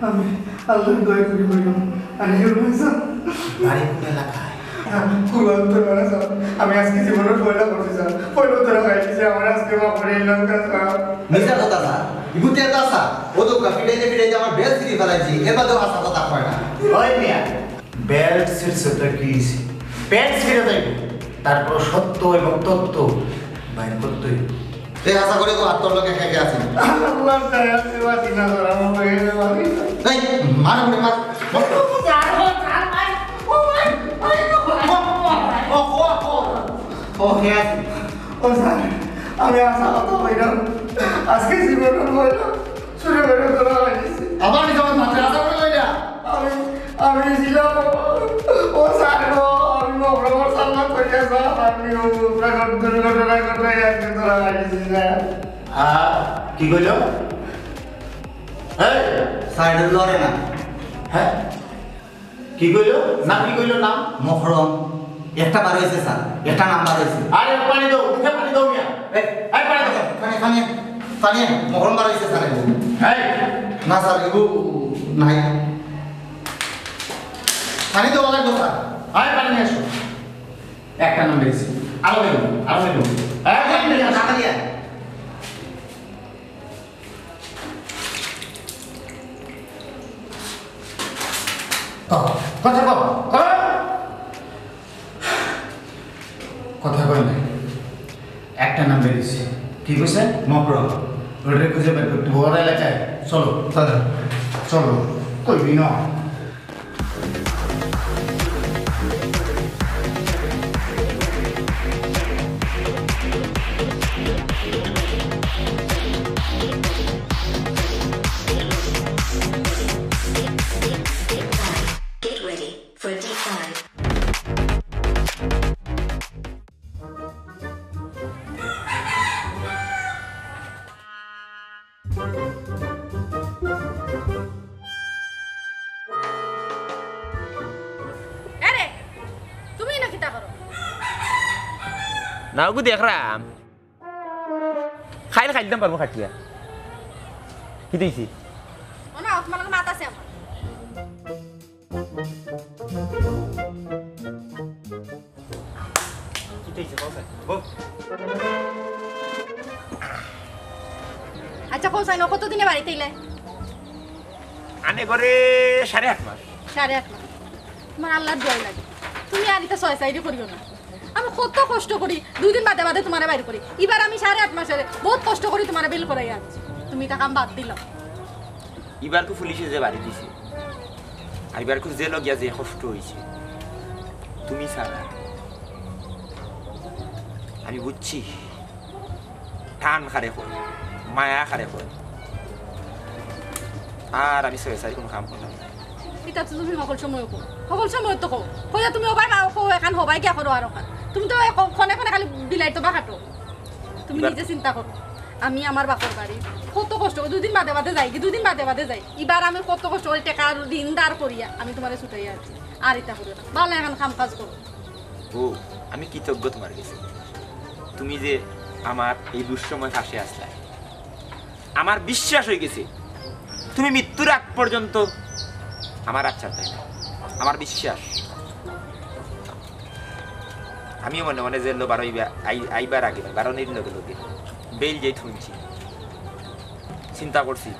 আমি আল্লাহ দয়া করি বললাম আরে বাড়ি কোন এলাকায়? আমি আজকে জীবনের পয়লা করছি স্যার পয়লা ধরা খাইছি আমার আজকে মা করে এলাম স্যার মিছা কথা স্যার ইবুতে এটা স্যার ও তো ফিটাইতে আমার বেল সিরি ফেলাইছি এবার তো আসা কথা কয় না ওই মিয়া বেল্ট সিরসটা কি প্যান্ট ছিঁড়ে যাইব তারপর সত্য এবং তত্ত্ব বাইর করতে হইব এই আশা করে তো আত্মলোকে খেকে আছেন আল্লাহ দয়া সেবাছি না স্যার আমার হয়ে যাবে এই মার মনে মার ও হে ও স্যার আমি আশা কথা বললাম আজকে জীবনের পয়লা শুরু করে ধরা খাইছি আবার যেমন মাত্র আশা করে লইলা আমি ছিলাম ও স্যার গো আমি মহরমর সাল্লাম করিয়া স্যার আমি দুর্ঘটনা ঘটে আজকে ধরা খাইছি স্যার হ্যাঁ কি কইল এই সাইডের লড়ে না হ্যাঁ কি কইল নাম কি কইল নাম মহরম একটা বার হয়েছে স্যার একটা নাম্বার হয়েছে আরে পানি দাও মুখে পানি দাও মিয়া এই পানি দাও খানে খানে খানে মহরম বার হয়েছে স্যার এই না স্যার এগু নাই খানি তো লাগবে স্যার আরে পানি নিয়ে আসো একটা নাম বেশি আরো দেবো এই পানি নিয়ে আসো টাকা দিয়ে কথা কও কথা কই না একটা নাম বেরিয়েছে কি কইছে মকরম ওটা খুঁজে বের করতে বড় এলাকায় চলো চলো কইবি না Get ready for a deep dive. আরে তুমি না কিতা করো না ওগু দেখরাম খাইলে খাইতাম পারবো খাটিয়া কি দিয়েছি ও না তোমার মাথা আছে আমার কি দিয়েছি আচ্ছা কোসাই না কতদিনে বাড়িতে এলে আনে করে 8.5 মাস 8.5 মাস তোমার আল্লাহর দোয়াই লাগে তুমি আর এটা ছয় সাইডে করিও না আমি কত কষ্ট করি 2 দিন বাদে বাদে তোমার বাইর করি এবার আমি 8.5 মাসের বহুত কষ্ট করি তোমার বিল করাই আনছি তুমি এটা কাম বাদ দিলাম এবার কো পুলিশে যে বাড়ি দিছে আর এবার কো যে লগিয়া যে কষ্ট হইছে তুমি সারা আমি বুঝছি টান খারে কই মায়া খারে কই আর আমি সরাসরি কোনো কাম করলাম না এটা তো তুমি সকল সময় তো কো কইয়া তুমি ওবাই মা কো এখান হবাই কি করো আর ওখান তুমি তো খনে খনে খালি বিলাই তো বাকাটো তুমি নিজে চিন্তা করো আমি আমার বাপর বাড়ি কত কষ্ট 2 দিন বাদে বাদে যাই 2 দিন বাদে বাদে যাই এবার আমি কত কষ্ট করে টাকা ঋণ দাঁড় করিয়া আমি তোমারে ছুটাই আছি আর এটা করিও না ভালো এখন কাম কাজ করো ও আমি কৃতজ্ঞ তোমার কাছে তুমি যে আমার এই দুঃসময় পাশে আসলে আমার বিশ্বাস হয়ে গেছে তুমি মৃত্যুর আগ পর্যন্ত আমার আচ্ছা তাই না আমার বিশ্বাস আমিও মনে মনে যে লো 12 আইবার আগে 12 নির লগে লগে বেল যেই শুনছি চিন্তা করছি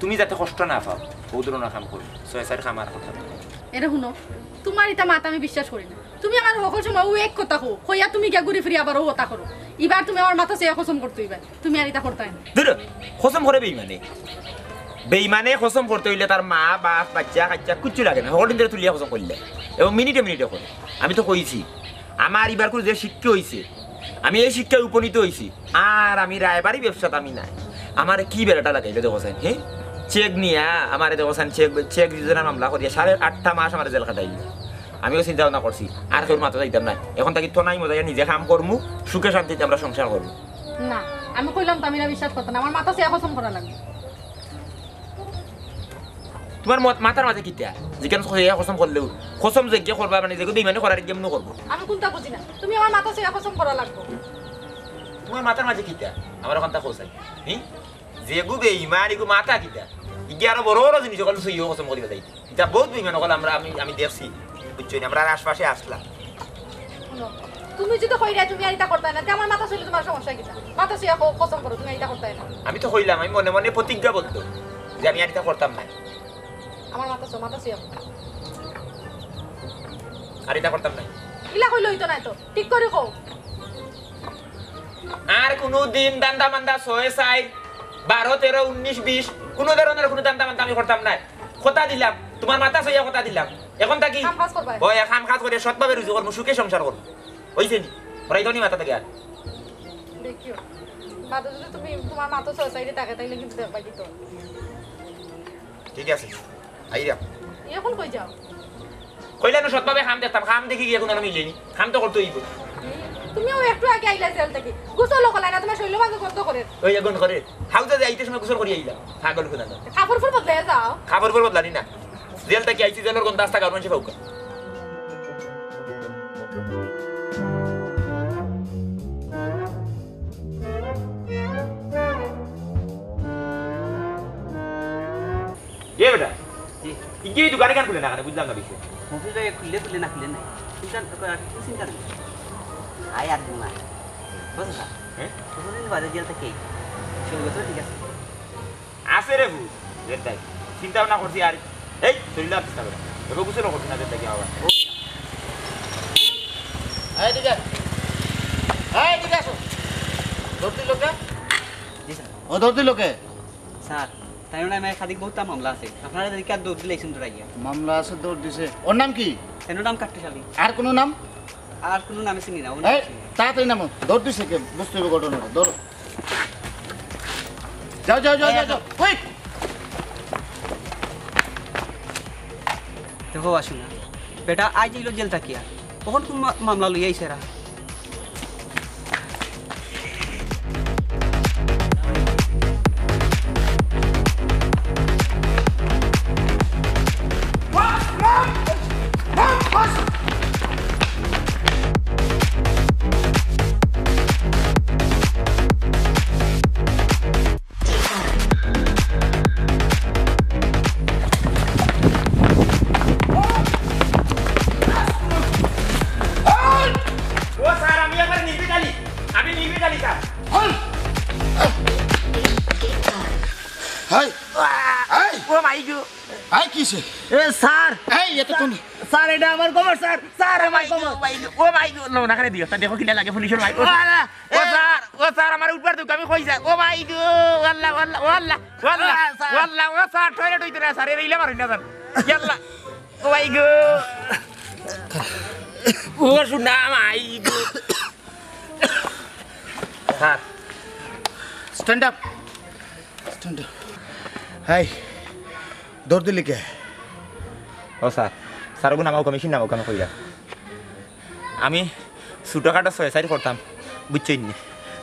তুমি যাতে কষ্ট না পাও ওদের না কাম করো সয়সার খামার কথা এটা শুনো তোমার এটা মাথা আমি বিশ্বাস করি না তুমি আমার সকল সময় ও এক কথা কো কইয়া তুমি কে ঘুরে ফিরে আবার ও কথা করো এবার তুমি আমার মাথা সে কসম করতে হইবে তুমি আর এটা করতে না ধরো কসম করে বেইমানে কসম করতে হইলে তার মা বাপ বাচ্চা কাচ্চা কিচ্ছু লাগে না সকল দিন ধরে তুলিয়া কসম করলে এবং মিনিটে মিনিটে করে আমি তো কইছি আমার এবার করে যে শিক্ষা হইছে আমি এই শিক্ষায় উপনীত হইছি আর আমি রায়বাড়ি ব্যবসাত আমি নাই আমার কি বেড়াটা লাগাইলে দেখো সাইন হ্যাঁ চেক নিয়া আমার দেখো সাইন চেক রিজনের মামলা করিয়া 8.5 মাস আমার জেল খাটাই আমিও চিন্তা ভাবনা করছি আর তোর মাথা যাইতাম না এখন তাকে তো নাই মজা নিজে কাম করমু সুখে শান্তিতে আমরা সংসার করবো না আমি কইলাম তো আমি না বিশ্বাস করতাম না আমার মাথা সে কসম করা লাগবে তোমার মাথার মাঝে কিটা যেখানে কসম করলেও কসম যে করবা মানে যেগুলো বেইমানি করার কেমন করবো আমি কোনটা বুঝি না তুমি আমার মাথা সে কসম করা লাগবে তোমার মাথার মাঝে কিটা আমার ওখানটা কোসাই হ্যাঁ যেগু বেইমান এগু মাথা কিটা ইগে আরো বড় বড় জিনিস সকল সইও কসম করিবা যাই এটা বহুত বেইমান সকল আমরা আমি দেখছি বুঝছো না আমরা আশপাশে আসলাম শুনো, তুমি যদি কইরা তুমি আর এটা করতে না তে আমার মাথা চলে তোমার সমস্যা কি মাথা চুইয়া কসম করো তুমি এটা করতে না আমি তো কইলাম আমি মনে মনে প্রতিজ্ঞাবদ্ধ যে আমি আর এটা করতাম না আমার মাথা চুইয়া আর এটা করতাম না ইলা কইলো হইতো না তো ঠিক করে কও আর কোনো দিন দান্দা মান্দা 6 6 12 13 19 20 কোনো ধরনের কোনো দান্দা মান্দা আমি করতাম না কথা দিলাম তোমার মাথা সইয়া কথা দিলাম এখন তা কি কাম কাজ করবা ওই কাম কাজ করে সৎভাবে রুজি করব সুখে সংসার করব হইছে নি ওরাই তো নি মাথা থেকে আর দেখিও বাদে যদি তুমি তোমার মাথা সোসাইটি থাকে তাইলে কিন্তু দেখবা দিত ঠিক আছে আইরা এখন কই যাও কইলা না সৎভাবে খাম দেখতাম খাম দেখি গিয়ে এখন আর মিলেনি খাম তো করতেই হইব তুমিও একটু আগে আইলা জেল থেকে গোসল কলাই না তোমার শৈল বান্ধব কত করে ওই এখন করে হাউজে যাইতে সময় গোসল করি আইলা পাগল কোনা না কাপড় ফুল বদলে যাও খাবার পর বদলানি না জেল থেকে আইছি জেলের কোন রাস্তা গার্মেন্টস পাউকা ये बेटा ये दुकान कान खुले ना खाने बुझला ना বিষয় মফিজ ভাই খুললে না খুলে নাই চিন্তা নেই আয় আর দিন না বুঝলা হ্যাঁ দুদিন বাদে জেল থেকে চলবে তো ঠিক আছে আছে রে বু যেটাই চিন্তা না করছি আর এই চলিলা চেষ্টা করে এবার বুঝলো করছি না যেটা কি আবার এই দিকে আসো ধরতি লোকে জি স্যার ও ধরতি লোকে স্যার তাই না আমার খাদিক বহুত মামলা আছে আপনারা এদিকে আর দৌড় দিলে এসে রাখিয়া মামলা আছে দৌড় দিছে ওর নাম কি কেন নাম কাটতেশালী আর কোনো নাম আর কোনো নামে চিনি না এই তাড়াতাড়ি নামো দৌড় দিছে কে বুঝতে হবে ঘটনাটা দৌড় যাও কুইক দেখো আসু না বেটা আজ এলো জেল থাকিয়া কখন কোন মামলা লইয়া আইসেরা ও স্যার আমি একবার নির্বিকালি আমি নির্বিকালি স্যার হাই ও মাই গো হাই কিছে এ স্যার এই এত কোন স্যার এটা আমার কমর স্যার আমার কমর ও মাই গো লো না করে দিও তা দেখো কিনা লাগে পুলিশের মাই ও স্যার আমার উপর দুক আমি কই যা ও মাই গো আল্লাহ ও স্যার টয়লেট হইতে না স্যার এরিলা মারিনা জান আল্লাহ ও মাই গো ও শুনা মাই গো স্যার স্ট্যান্ড আপ হাই দৌড় দিলি কে ও স্যার স্যার ওগুলো নামাও কমিশন নামাও কেন কইরা আমি ছোটোখাটো সুইসাইড করতাম বুঝছেন নি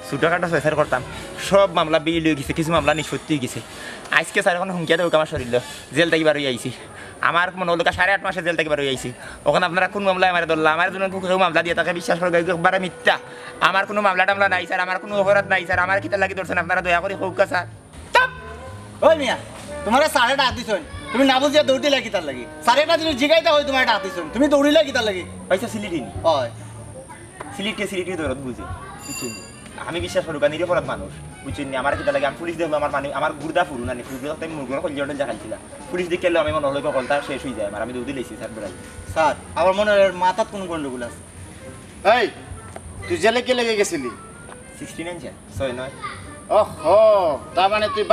ছোটোখাটো সুইসাইড করতাম সব মামলা বেইল হয়ে গেছে কিছু মামলা নিষ্পত্তি হয়ে গেছে আজকে স্যার এখন হুমকিয়া দেবো আমার শরীর জেল থেকে বার হয়ে আইছি আমার মনে হলো 8.5 মাসে জেল থেকে বার হয়ে আইছি ওখানে আপনারা কোন মামলায় আমার ধরলাম আমার জন্য কেউ মামলা দিয়ে তাকে বিশ্বাস করে একবারে মিথ্যা আমার কোনো মামলা টামলা নাই স্যার আমার কোনো অপরাধ নাই স্যার আমার কিতা লাগি ধরছেন আপনারা দয়া করে হোক স্যার ওই মিয়া তোমার সাড়ে ডাক দিছন তুমি না বুঝিয়া দৌড়ি লাগি তার লাগি সাড়েটা জিনিস জিগাইতে হয় তোমার ডাক দিছন তুমি দৌড়িলে কি তার লাগি পয়সা সিলিটি নি হয় সিলিটি দরদ বুঝে বুঝছেন নি? আমি বিশ্বাস করি নিরপরাধ মানুষ বুঝছেন নি আমার কিতা লাগে আমি পুলিশ দেখলো আমার মানে আমার গুর্দা ফুরু না ফুরু আমি মুরগুলো কলিজটা দেখাইছিলাম পুলিশ দেখে আমি মনে হলো কলটা শেষ হয়ে যায় আমি দৌড়ি লেছি স্যার বেড়াই স্যার আমার মনে হয় মাথার কোনো গন্ডগোল আছে এই তুই জেলে কে লেগে গেছিলি 69 স্যার 6 9 ওহো তার মানে তুই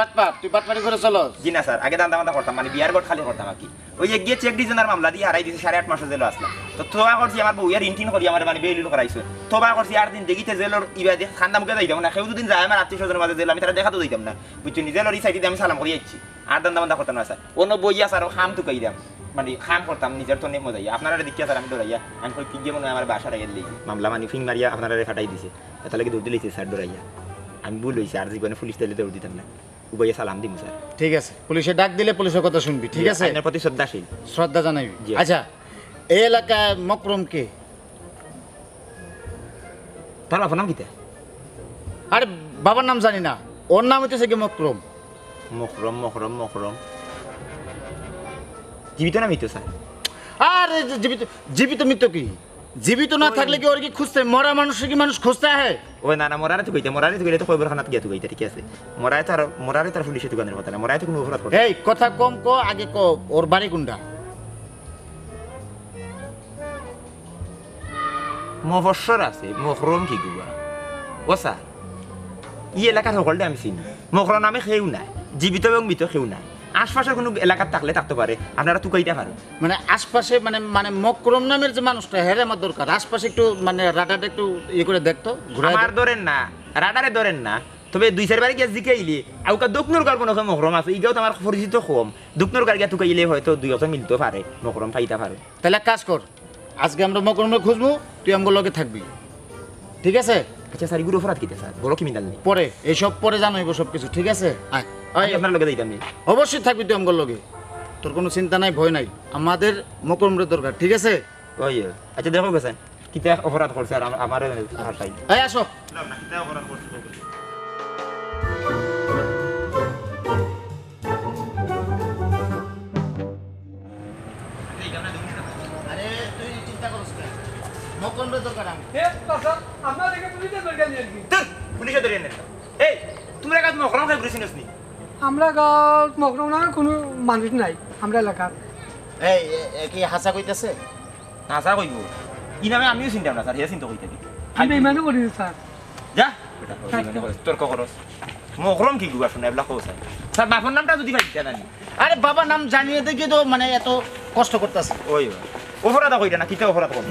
বাটপারি করে চলো জি না স্যার আগে দান্দা করতাম মানে বিয়ার গট খালি করতাম আর কি ওই যে গিয়ে চেক ডিজনের মামলা দিয়ে হারাই দিয়েছে 8.5 মাসে জেলে আসলাম তো তোবা করছি আমার বউয়ের ইনটিন করি আমার মানে বেইল করাইছে তোবা করছি আর দিন দেখিতে জেলর ইবা দিয়ে খান্দা মুখে যাইতাম না কেউ দুদিন যায় আমার আত্মীয় স্বজনের মাঝে জেল আমি তারা দেখাতে দিতাম না বুঝছো নিজের এই সাইডে আমি সালাম করি যাচ্ছি আর দান্দা করতাম না স্যার অন্য বইয়া স্যার খাম তো কইরাম মানে খাম করতাম নিজের তো নেমো যাইয়া আপনারা দেখিয়া স্যার আমি ডরাইয়া আমি কই কি মনে হয় আমার বাসা রাইয়া দিয়েছি মামলা মানে ফিং মারিয়া আপনারা ফাটাই দিছে এত লাগে দৌড় দিয়েছে স্যার ডরাইয়া আমি ভুল হয়েছি আর জীবনে পুলিশ দিলে দৌড় দিতাম না উবাইয়া সালাম দিম স্যার ঠিক আছে পুলিশে ডাক দিলে পুলিশের কথা শুনবি ঠিক আছে আইনের প্রতি শ্রদ্ধাশীল শ্রদ্ধা জানাবি জি। আচ্ছা এই এলাকায় মকরম কে তার বাবার নাম কিতা আরে বাবার নাম জানি না ওর নাম হচ্ছে কি মকরম মকরম জীবিত না মৃত স্যার? আর জীবিত জীবিত মৃত কি? জীবিত না থাকলে কি ওর কি খুঁজতে, মরা মানুষের কি মানুষ খুঁজতে আহে? ওই না না মরারে তো কইতে, মরারে তো কইলে তো কয়বরখানাত গিয়া তো কইতে, ঠিক আছে? মরারে তার পুলিশে দোকানের কথা না, মরারে তো কোনো অপরাধ করে। এই কথা কম ক, আগে ক ওর বাড়ি কোনটা? মফস্বর আছে, মহরম কি গুবা ও স্যার, ই এলাকার সকলটা আমি চিনি। মহরম নামে কেউ নাই, জীবিত এবং মৃত কেউ নাই। আশপাশের কোনো এলাকার থাকলে থাকতে পারে, আপনারা তুকাইতে পারেন। মানে আশপাশে মানে মানে মকরম নামের যে মানুষটা হেরে আমার দরকার। আশপাশে একটু মানে রাডারটা একটু ইয়ে করে দেখতো, ঘুরায় আমার ধরেন না, রাডারে ধরেন না, তবে 2-4 বারে গিয়ে জিকাইলে আউকা দক্ষিণর গার কোনো মহরম আছে, ইগাও তো আমার পরিচিত কম। দক্ষিণর গার গিয়া তুকাইলে হয়তো 2 মিলতে পারে, মহরম পাইতে পারে। তাহলে এক কাজ কর, আজকে আমরা মকরমে খুঁজবো, তুই আমার লগে থাকবি, ঠিক আছে? আচ্ছা স্যার, এগুলো অপরাধ কিতে স্যার? বড় ক্রিমিনাল নেই? পরে এইসব পরে জানাইব সব কিছু, ঠিক আছে? আয় আয়, আপনার লগে যাইতাম নেই? অবশ্যই থাকবি তুই আমার লগে, তোর কোনো চিন্তা নাই, ভয় নাই। আমাদের মকরমের দরকার, ঠিক আছে? ওই আচ্ছা দেখো গেছেন কিতে অপরাধ করছে আর আমার হারটাই এই আসো। আরে তুই চিন্তা করিস না, মকরমের দরকার আমি। পুলিশে ধরে নেন। এই তোমরা কাজ মহরম খাই ঘুরেছিস নি? আমরা গাঁৱত মকৰম নামের কোনো মানুষ নাই আমরা এলাকার। এই কি হাসা কইতাছে? না স্যার কইব ই নামে আমিও চিন্তা না স্যার, হে চিন্তা কইতে দি আমি ইমানো করি স্যার। যা তর্ক করস। মহরম কি গুয়া শুনে এবলা কও স্যার? স্যার বাপর নামটা যদি পাইতে জানি। আরে বাবা নাম জানিয়ে দেখি তো মানে এত কষ্ট করতেছে। ওই অপরাধ কইরা না, কিতে অপরাধ করব?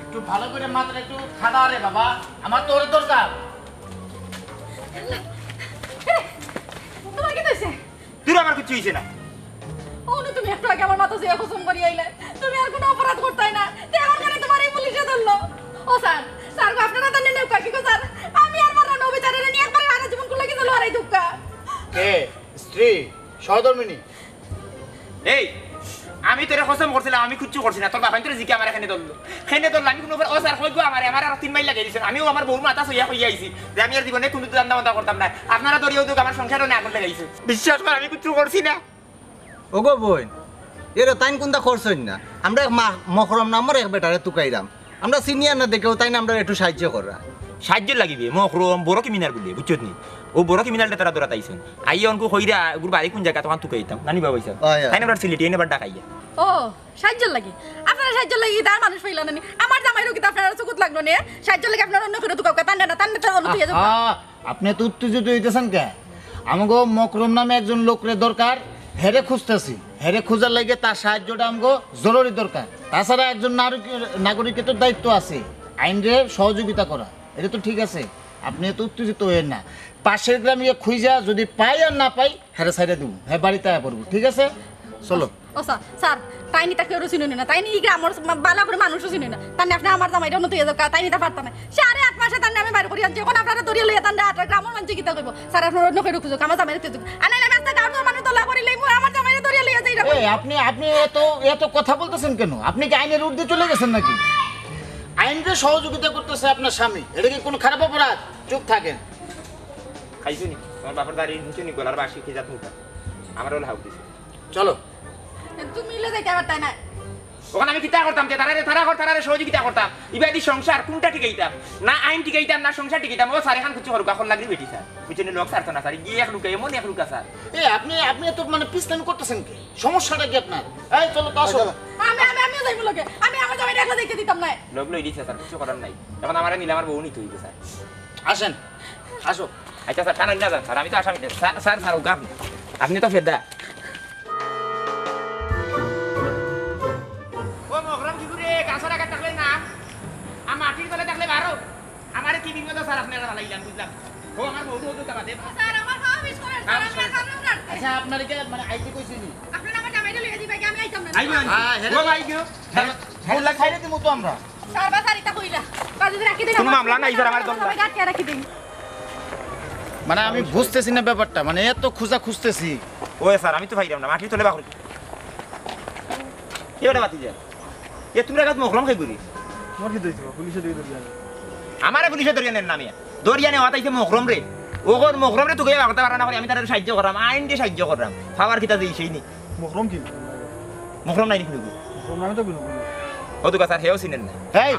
একটু ভালো করে মাত্রা একটু খাদা রে বাবা, আমার তো ওর দরকার। তোমার কি হইছে? তুই আমার কিছু হইছে না। ওনো তুমি একটু আগে আমার মাথা দিয়ে কসম করি আইলে, তুমি আর কোনো অপরাধ করতাই না, তে এখন কেন তোমার এই পুলিশে ধরলো? ও স্যার, স্যার গো আপনারা তো নেনে কই কি স্যার, আমি আর মারা নবী চারে নিয়ে একবার আর জীবন কুলা কি লড়াই দুক্কা। কে স্ত্রী সহধর্মিনী? এই আমি তোরে কসম করছিলাম, আমি কিচ্ছু করছি না। তোর বাবা তোরে জিকে আমার এখানে ধরলো, এখানে ধরলো। আমি কোনো ও স্যার কইগো আমার আর 3 মাইল লাগিয়ে দিছেন। আমিও আমার বউর মাথা সইয়া কইয়া আইছি যে আমি আর জীবনে কোনো দান্দা করতাম না। আপনারা ধরিয়েও তো আমার সংসারও না আগুন লাগাইছে। বিশ্বাস কর আমি কিচ্ছু করছি না। ওগো বোন, এরা তাইন কোনটা করছেন না? আমরা মহরম নামর এক বেটারে তুকাইরাম, আমরা সিনিয়র না দেখেও তাই না আমরা একটু সাহায্য করা। সাহায্য লাগিবে মহরম বড় ক্রিমিনাল বলে, বুঝছত নি? ও বড় ক্রিমিনালটা তারা ধরা তাইছেন। আইয়া অনকু কইরা গুর বাড়ি কোন জায়গা তখন তুকাইতাম নানি বাবা হইছে। তাই না সিলেটি এনে বাড়া খাইয়া। ও সাহায্য লাগি, আপনারা সাহায্য লাগি তার মানুষ পাইলা না। আমার জামাই রকি আপনারা চকুত লাগলো নে, সাহায্য লাগি আপনারা অন্য করে তুকাও টান না, টান না অন্য তুই যাও। আপনি তো উত্তেজিত হইতেছেন কে? আমগো মকরম নামে একজন লোকরে দরকার, হেরে খুঁজতেছি। হেরে খোঁজার লাগে তার সাহায্যটা আমগো জরুরি দরকার। তাছাড়া একজন নাগরিকের তো দায়িত্ব আছে আইনরে সহযোগিতা করা, এটা তো ঠিক আছে। আপনি এত উত্তেজিত হইেন না। পাশের গ্রামে খুঁজা যদি পাই আর না পাই হেরে সাইডে দেবো, হ্যাঁ বাড়িতে আয়া পড়বো, ঠিক আছে? চলো। ও স্যার, স্যার তাইনি তাকে ওর চিনি না, তাইনি এই গ্রামের বালা করে মানুষও চিনি না। তাই আপনি আমার জামাইটা উন্নতি হয়ে যাবে, তাইনি তা পারতাম না। 8.5 মাসে তার আমি বাইরে করি আনছি, এখন আপনারা দরিয়ে লইয়া তার আট গ্রামের মানুষ কিতা করবো? স্যার আপনার অন্য করে খুঁজো, আমার জামাইরে তুই আনাই আমি আস্তে গাঁর মানুষ তোলা করি লইব, আমার জামাইরে দরিয়ে লইয়া যাই। এই আপনি আপনি এত এত কথা বলতেছেন কেন? আপনি কি আইনের ঊর্ধ্বে চলে গেছেন নাকি? আইনকে সহযোগিতা করতেছে আপনার স্বামী, এটা কি কোনো খারাপ অপরাধ? চুপ থাকেন। খাইছো নি? তোমার বাপের দাঁড়িয়ে নিচে নি গলার বাসি খেয়ে যাত মুখা আমার ওলা হাউ দিছে। চলো। তুমি মিলে যাইতে আমার তাই না। ওখানে আমি কিতা করতাম যে তারা সহযোগিতা করতাম। ইবাদি সংসার কোনটা টিকাইতাম না, আইন টিকাইতাম না সংসার টিকাইতাম। ও স্যার এখন কিছু হরুক এখন লাগলি বেটি স্যার পিছনে লোক স্যার তো না স্যার গিয়ে এক লুকা এমন এক লুকা স্যার। এই আপনি আপনি তো মানে পিছলামি করতেছেন কি? সমস্যাটা কি আপনার? এই চলো তো আসো। আমিও যাইব লগে, আমি আমার জামাইরে একলা দেখতে দিতাম না। লোক লই দিছে স্যার, কিছু করার নাই। এখন আমার নিলে আমার বউ নিতে হইবে স্যার। আসেন আসো। আচ্ছা স্যার টানা না যান স্যার, আমি তো আসামি স্যার। স্যার স্যার ওগা আপনি তো ফেদা। ও মহরম কি করে গাছরা কাট থাকলে না, আর মাটির তলে থাকলে বারো আমারে কি বিপদ স্যার আপনারা লাগাইলাম বুঝলাম। ও আমার বউ তো কথা বাদে স্যার আমার খাওয়া মিস করেন, স্যার আমি খাবো না। আচ্ছা আপনার কি মানে আইতে কইছিনি? আপনারা আমার জামাইরে লইয়া দিবা কি আমি আইতাম না। আইবো হ্যাঁ ও ভাই গো হ্যাঁ খাইরে দিমু তো আমরা। স্যার বা স্যার এটা কইলা কাজে রাখি দেন। কোনো মামলা নাই স্যার আমার দল। সবাই গাটকে রাখি দেন। মানে আমি বুঝতেছি না ব্যাপারটা, মানে এত খোঁজা খুঁজতেছি। ও স্যার আমি তো ভাইরাম না, মাটির তলে বাকরি এবারে বাতি যায়। এ তোমরা কাজ মহরম খাই করি মোর কি দইছো পুলিশে দিয়ে দিল। আমারে পুলিশে দরিয়া নেন নামে দরিয়া নেওয়া তাইছে মহরম রে। ওগর মহরমরে তুকে বাগতা পারা না করে আমি তার সাহায্য করাম আইন দিয়ে সাহায্য করাম খাবার কিতা দিই সেই নি মহরম কি মহরম নাই কিন্তু মহরম নামে তো বিনোদন ও তো কথা হেও চিনেন না এই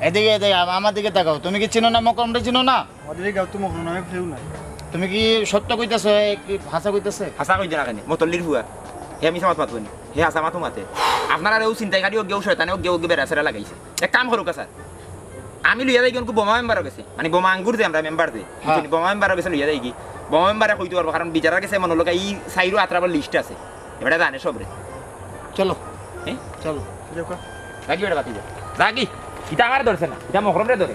এদিকে এদিকে আমার দিকে তাকাও, তুমি কি চিনো না মকরমটা চিনো না? আমাদের এই গাঁও তো মহরম নামে কেউ নাই। তুমি কি সত্য কইতেছো কি ভাষা কইতেছে? হাসা কই জানা কেন মতল্লির হুয়া হে আমি সামাত মাতুন হে হাসা মাতু মাতে আপনারা ও চিন্তাই কারি ও গেউ শয়তানে ও গেউ বেড়া সেরা লাগাইছে এক কাম করুক স্যার আমি লইয়া যাই কিন্তু বোমা মেম্বার গেছে মানে বোমা আঙ্গুর যে আমরা মেম্বার যে বোমা মেম্বার গেছে লইয়া যাই কি বোমা মেম্বারে কইতে পারবো কারণ বিচারার কাছে মনে লোক এই সাইরো আত্রাবার লিস্ট আছে এবারে জানে সবরে চলো হ্যাঁ চলো রাখি বেটা বাকি যা রাখি ইটা আমার ধরছে না এটা মহরমরে ধরে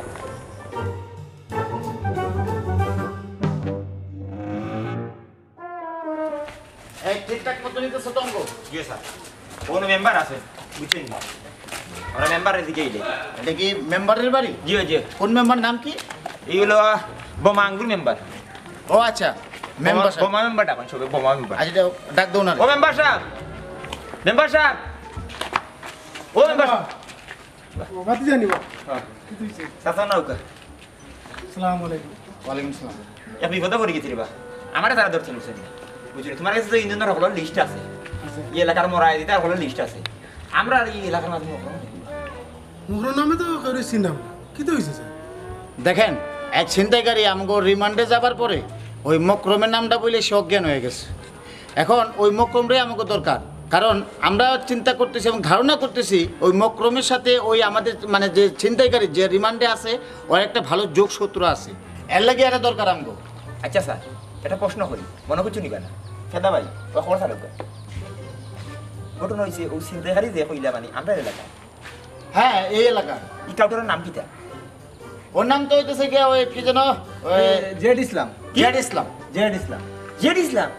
এই ঠিকঠাক মতো নিতেছো তো অঙ্ক? জি স্যার কোন মেম্বার আছে বুঝছেন না ওরা মেম্বারের দিকে এলে এটা কি মেম্বারের বাড়ি? জি জি কোন মেম্বার নাম কি? এই হলো বোমা আঙ্গুর মেম্বার ও আচ্ছা মেম্বার সাহেব। বোমা মেম্বার ডাকেন সবে বোমা মেম্বার আচ্ছা এটা ডাক দাও না ও মেম্বার সাহেব ও মেম্বার বাতি জানিব সাসা নৌকা আসসালামু আলাইকুম। ওয়ালাইকুম সালাম। এক বিপদে পড়ে গেছি রে বা আমারে তারা ধরছেন বুঝছেন বুঝলি তোমার কাছে তো ইঞ্জিনিয়ার হলো লিস্ট আছে এই এলাকার মোরাই দিতে আর হলো লিস্ট আছে আমরা আর এই এলাকার মাঝে মহরম নামে তো কেউ চিন্তা কি তো হয়েছে স্যার? দেখেন এক ছিনতাইকারী আমাকে রিমান্ডে যাবার পরে ওই মকরমের নামটা বলে সে অজ্ঞান হয়ে গেছে। এখন ওই মকরমটাই আমাকে দরকার, কারণ আমরা চিন্তা করতেছি এবং ধারণা করতেছি ওই মকরমের সাথে ওই আমাদের মানে যে ছিনতাইকারী যে রিমান্ডে আছে ওর একটা ভালো যোগসূত্র আছে, এর লাগে এটা দরকার আমাকে। আচ্ছা স্যার এটা প্রশ্ন করি মনে করছো নিবা না খেদা ভাই ও খবর স্যার ঘটনা হয়েছে ও চিন্তাহারি যে কইলা মানে আমরা এলাকায় হ্যাঁ এই এলাকা। ই কাউটার নাম কিটা ওর নাম তো হইতেছে কি ওই কি যেন ওই জেড ইসলাম জিয়াদ ইসলাম। জেড ইসলাম জেড ইসলাম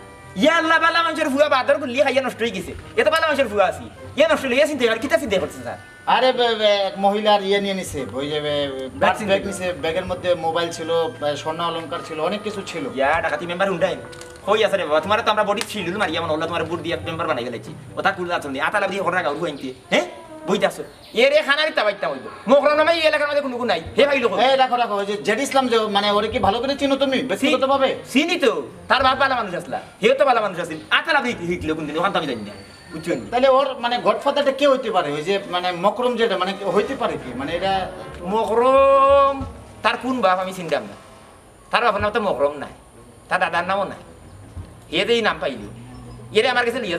ইয়া আল্লাহ বালা মানুষের ফুয়া বাদর করলি খাইয়া নষ্ট হয়ে গেছে এত বালা মানুষের ফুয়া আছি ইয়া নষ্ট হয়ে চিন্তা আর কিতা চিন্তা করছে স্যার আরে এক মহিলার ইয়ে নিয়ে নিছে, ওই যে ব্যাগ নিছে, ব্যাগের মধ্যে মোবাইল ছিল, স্বর্ণ অলংকার ছিল, অনেক কিছু ছিল। ইয়া ডাকাতি মেম্বার উন্ডাই হই আছে রে বাবা তোমার তো আমরা বডি ছিল মারি এমন হলো তোমার বুট দিয়ে মেম্বার বানাই ফেলেছি ওটা কুল আছে আতালা দিয়ে হরা গাউর হইতে হ্যাঁ বইতে আসো এর খানারি তাবাইতা হইব মোহরম নামে এই এলাকার মধ্যে কোনো নাই হে ভাই লোক এই রাখো রাখো, ওই যে জেড ইসলাম যে মানে ওরে কি ভালো করে চিনো তুমি ব্যক্তিগতভাবে? চিনি তো তার বাপ বালা মানুষ আসলা হেও তো বালা মানুষ আসিল আতালা দিয়ে হিটলো কোনদিন ওখান তো আমি জানি না বুঝছেন তাহলে ওর মানে গডফাদারটা কে হইতে পারে? ওই যে মানে মকরম যেটা মানে হইতে পারে কি মানে এটা মকরম তার কোন বাপ আমি চিন্তাম না তার বাবার নাম তো মকরম নাই তার দাদার নামও নাই এতেই নাম পাইলি এরে আমার কাছে লিয়ে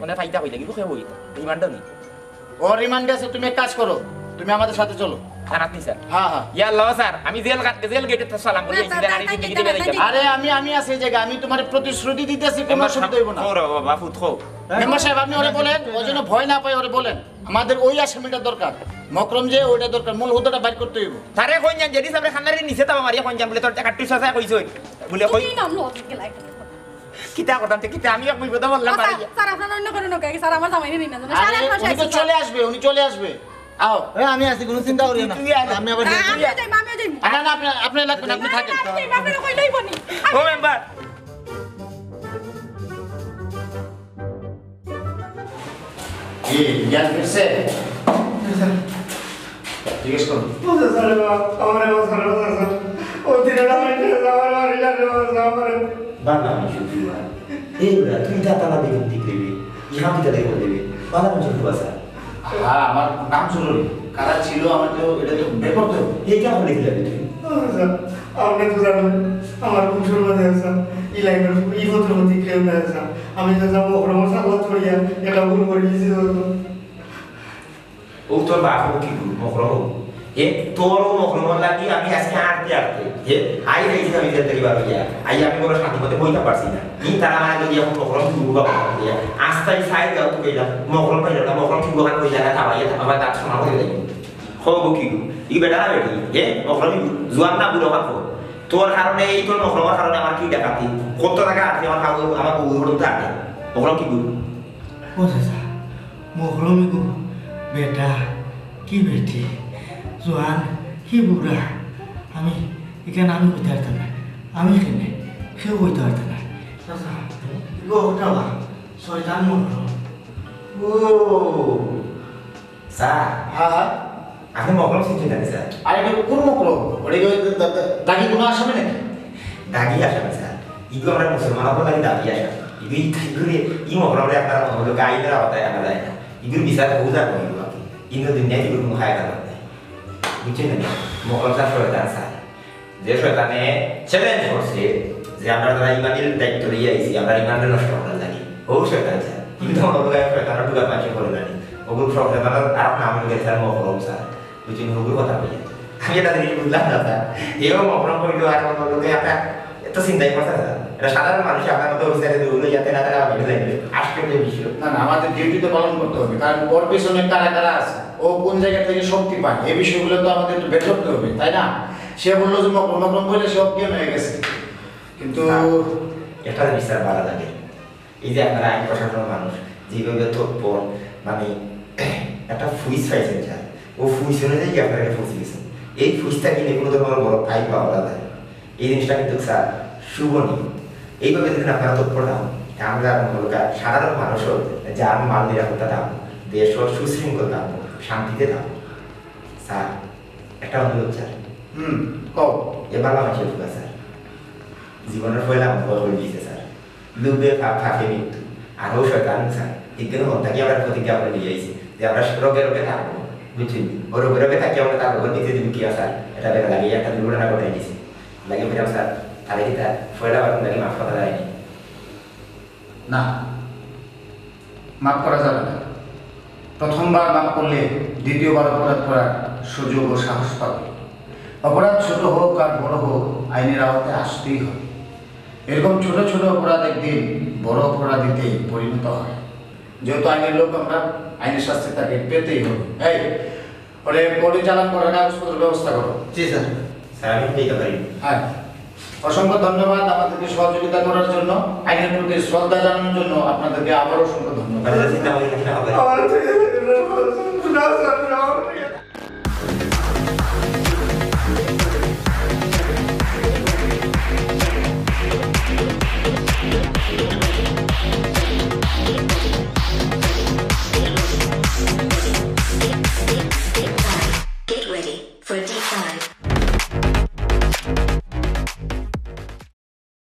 মানে ফাইদা হইলে কিন্তু খেয়ে হইতো রিমান্ডও নেই ও রিমান্ডে আছে, তুমি এক কাজ করো, তুমি আমাদের সাথে চলো। থানাত নি স্যার হ্যাঁ হ্যাঁ। ইয়া আল্লাহ স্যার আমি জেল গেটে সালাম করি এই দাঁড়ি দিতে বেরে যাব আরে আমি আছি এই জায়গায়, আমি তোমার প্রতিশ্রুতি দিতেছি কোনো অসুবিধা হইব না। ওরে বাবা ফুট খো মেম্বার সাহেব আপনি ওরে বলেন, ওই জন্য ভয় না পায় ওরে বলেন আমাদের ওই আসামিটা দরকার, মকরম যে ওইটা দরকার, মূল হুদাটা বাইর করতে হইব। তারে কই জান যদি সামনে খানারে নিচে তাবা মারিয়া কোন জান বলে তোর টাকা 200 কইছো বলে কই কি নাম লজিক গেলাই কিতা করতাম কিতা আমি এক বিপদ বললাম মারিয়া স্যার আপনার অন্য কোনো নকে স্যার আমার জামাই নিন না জানো আরে উনি তো চলে আসবে, উনি চলে আসবে। আও আমি আছি কোনো চিন্তা করিও না আমি আবার আমি যাই মামি যাই না না আপনি লাগবে না, আপনি থাকেন। মামি কইলেই বনি ও মেম্বার কি জ্ঞান ফিরছে? জিজ্ঞেস করুন। আমার ও দিনে আমার বাড়ি যাবে আমার বাংলা মানুষের ফুয়া এইগুলা তুই দাঁতালা দেখুন দিক দেবে ইহা পিতা দেখুন দেবে বাংলা মানুষের ফুয়া স্যার হ্যাঁ আমার নাম জরুরি, কারা ছিল আমার তো এটা তো বের করতে হবে। এই কেমন লিখে যাবে তুই আপনি তো জানেন আমার কুসুর মধ্যে আছে ই লাইনের ই পত্র মধ্যে কেউ না আছে আমি তো যাবো ওরম সাগর ছড়িয়া এটা ভুল করে দিয়েছি ও তোর বাপ কি মকরম এ তোর মকরম লাগি আমি আজকে আটতে হে আই রেখে আমি যেতে পারি বাবা ইয়া আই আমি বড় শান্তি মতে বইতে পারছি না ই তারা মানে যদি এখন মকরম কি বাবা ইয়া আস্তাই সাই দাও তো কইলা মকরম পাইলা না মকরম কি দোকান কইলা না খাওয়াইয়া আমার দাঁত শোনা করে দেই খবো কি ই বেটা না বেটি হে মকরম জুয়ান না বুড়ো বাপ তোর কারণে এই তোর মকরমের কারণে আমার কি ডাকাতি কত টাকা আছে আমার খাবো আমার বউ হলো থাকে মকরম কি গুলো ও চাচা মহরমে গো বেটা কি বেটি জোয়ান কি বুড়া আমি এখানে আমি কইতে পারতাম না, আমি এখানে কেউ কইতে পারতাম না চাচা গো ওটা শয়তান মহরম ও স্যার হ্যাঁ হ্যাঁ। আপনি মকরম শিখছেন স্যার আর এটা কোন মকরম? ওটা কি দাগি কোনো আসামি নাকি? দাগি আসা না স্যার ইগো আমরা মুসলমান হবো লাগে দাগি আসা ইগো ইগুরে ই মহরমরে আপনারা হলো গাইদের আওতায় আনা যায় না ইগুর বিচার হুজা করিব বাকি ইন্দো দুনিয়ায় ইগুর মুহায় কারণ নাই বুঝছেন না মহরম স্যার শয়তান স্যার যে শয়তানে চ্যালেঞ্জ করছে যে আমরা যারা ইমানের দায়িত্ব নিয়ে আইছি আমরা ইমানকে নষ্ট করার লাগি ও শয়তান স্যার কিন্তু আমরা শয়তানের টুকা পাঁচে করে জানি ওগুলো শয়তান আর নাম গেছে স্যার মহরম স্যার বুঝছেন ওগুলো কথা বলি আমি এটা জিনিস বুঝলাম না স্যার এও মহরম করিল আর কোনো লোকে একটা এত চিন্তাই করছে স্যার এটা সাধারণ মানুষ আপনার মতো অফিসারে দৌড়লে যাতে না তারা আমি লাগবে আজকের বিষয় না না আমাদের ডিউটি তো পালন করতে হবে কারণ ওর পেছনে কারা কারা আছে ও কোন জায়গা থেকে শক্তি পায় এই বিষয়গুলো তো আমাদের একটু বের করতে হবে তাই না সে বললো যে মকরম বলে সব জ্ঞান হয়ে গেছে কিন্তু এটা বিচার ভালো লাগে এই যে আপনারা আইন প্রশাসনের মানুষ যেভাবে তৎপর মানে একটা ফুইস পাইছেন স্যার ও ফুইস অনুযায়ী আপনারা একটা ফুসি গেছেন এই ফুইসটা কিনে কোনো ধরনের বড় ফাইল পাওয়া যায় এই জিনিসটা কিন্তু স্যার শুভ নেই এইভাবে যদি আপনারা তৎপর থাকুন আমরা সাধারণ মানুষও যার মাল নিরাপত্তা থাকবো দেশও সুশৃঙ্খল থাকবো শান্তিতে থাকবো স্যার একটা অনুরোধ স্যার কও এবার আমার চলবে স্যার জীবনের ফলে আমার করে দিয়েছে স্যার লুবে ফাঁকে মৃত্যু আরও শয়তান স্যার এগুলো হত্যাকে আমরা প্রতিজ্ঞা করে নিয়ে যাইছি যে আমরা রোগে রোগে থাকবো বুঝছেন ও রোগে রোগে থাকি আমরা তার রোগের দিকে দিব কি স্যার এটা বেড়ে লাগিয়ে একটা দুর্ঘটনা ঘটাই দিয়েছি লাগে ফেরাম স্যার তাহলে কি তার ফয়লা বাড়ুন লাগে মাফ করা যায়নি না মাফ করা যাবে না প্রথমবার মাফ করলে দ্বিতীয়বার অপরাধ করার সুযোগ ও সাহস পাবে অপরাধ ছোট হোক আর বড় হোক আইনের আওতায় আসতেই হবে এরকম ছোট ছোট অপরাধ একদিন বড় অপরাধীতে পরিণত হয় যেহেতু আইনের লোক আমরা আইনের শাস্তি তাকে পেতেই হবে এই পরে পরিচালন করার কাগজপত্র ব্যবস্থা করো জি স্যার স্যার আমি পেতে পারি হ্যাঁ অসংখ্য ধন্যবাদ আমাদেরকে সহযোগিতা করার জন্য আইনের প্রতি শ্রদ্ধা জানানোর জন্য আপনাদেরকে আবারও অসংখ্য ধন্যবাদ চিন্তা করি না হবে আমার